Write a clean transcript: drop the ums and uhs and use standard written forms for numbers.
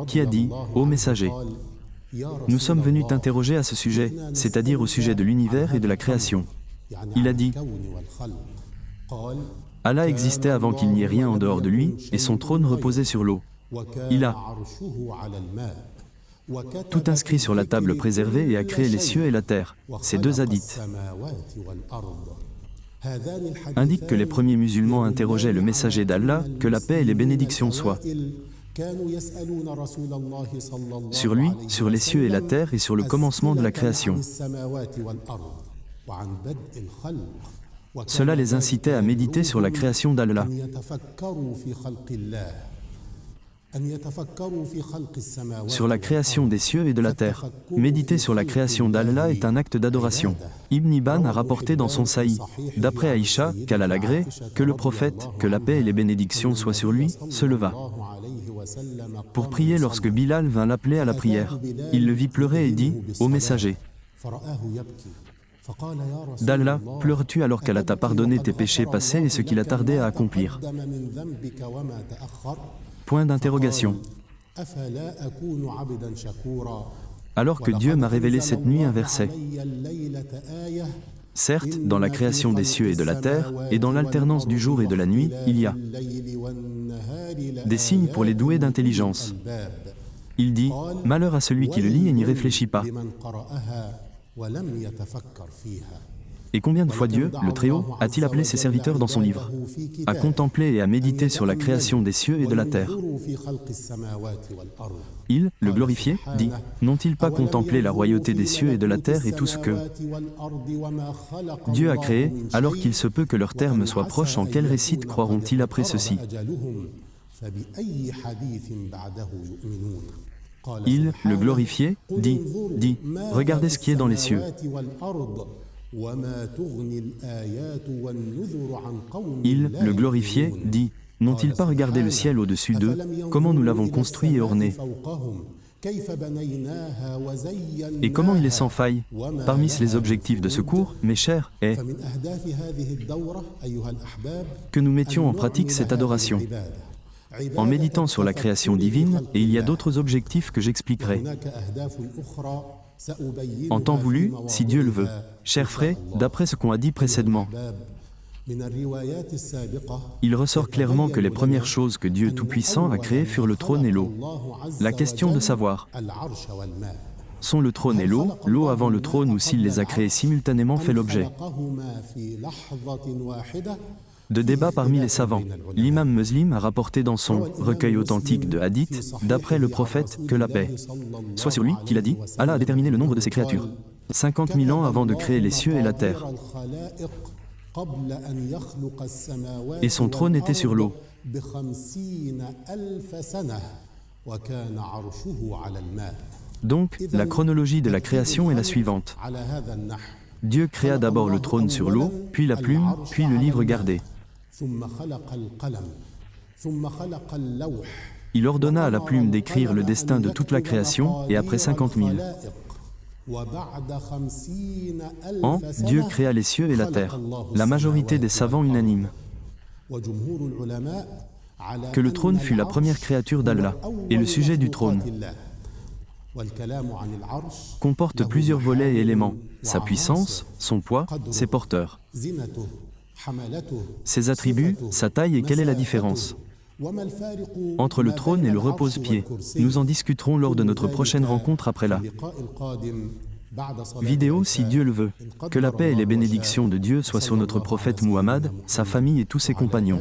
qui a dit « Ô messager, nous sommes venus t'interroger à ce sujet, c'est-à-dire au sujet de l'univers et de la création. » Il a dit « Allah existait avant qu'il n'y ait rien en dehors de lui, et son trône reposait sur l'eau. Il a tout inscrit sur la table préservée et a créé les cieux et la terre. » Ces deux hadiths indiquent que les premiers musulmans interrogeaient le messager d'Allah, que la paix et les bénédictions soient sur lui, sur les cieux et la terre et sur le commencement de la création. Cela les incitait à méditer sur la création d'Allah. Sur la création des cieux et de la terre. Méditer sur la création d'Allah est un acte d'adoration. Ibn Hibban a rapporté dans son Sahih, d'après Aïcha, qu'Allah l'agrée, que le prophète, que la paix et les bénédictions soient sur lui, se leva pour prier lorsque Bilal vint l'appeler à la prière. Il le vit pleurer et dit « Ô messager d'Allah, pleures-tu alors qu'Allah t'a pardonné tes péchés passés et ce qu'il a tardé à accomplir ?» Point d'interrogation. Alors que Dieu m'a révélé cette nuit un verset. Certes, dans la création des cieux et de la terre, et dans l'alternance du jour et de la nuit, il y a des signes pour les doués d'intelligence. Il dit, malheur à celui qui le lit et n'y réfléchit pas. Et combien de fois Dieu, le Très-Haut, a-t-il appelé ses serviteurs dans son livre à contempler et à méditer sur la création des cieux et de la terre? Il, le glorifié, dit, n'ont-ils pas contemplé la royauté des cieux et de la terre et tout ce que Dieu a créé, alors qu'il se peut que leur terme soit proche, en quel récit croiront-ils après ceci? Il, le glorifié, dit, regardez ce qui est dans les cieux. Il, le glorifié, dit, n'ont-ils pas regardé le ciel au-dessus d'eux, comment nous l'avons construit et orné, et comment il est sans faille? Parmi les objectifs de ce cours, mes chers, est que nous mettions en pratique cette adoration, en méditant sur la création divine, et il y a d'autres objectifs que j'expliquerai en temps voulu, si Dieu le veut. Chers frères, d'après ce qu'on a dit précédemment, il ressort clairement que les premières choses que Dieu Tout-Puissant a créées furent le trône et l'eau. La question de savoir, sont le trône et l'eau avant le trône ou s'il les a créés simultanément fait l'objet de débats parmi les savants. L'imam Muslim a rapporté dans son recueil authentique de hadiths, d'après le prophète, que la paix soit sur lui, qu'il a dit, Allah a déterminé le nombre de ses créatures 50 000 ans avant de créer les cieux et la terre. Et son trône était sur l'eau. Donc, la chronologie de la création est la suivante. Dieu créa d'abord le trône sur l'eau, puis la plume, puis le livre gardé. Il ordonna à la plume d'écrire le destin de toute la création, et après 50 000 ans, Dieu créa les cieux et la terre. La majorité des savants unanimes que le trône fut la première créature d'Allah, et le sujet du trône comporte plusieurs volets et éléments, sa puissance, son poids, ses porteurs, ses attributs, sa taille et quelle est la différence entre le trône et le repose-pied. Nous en discuterons lors de notre prochaine rencontre après la vidéo si Dieu le veut. Que la paix et les bénédictions de Dieu soient sur notre prophète Muhammad, sa famille et tous ses compagnons.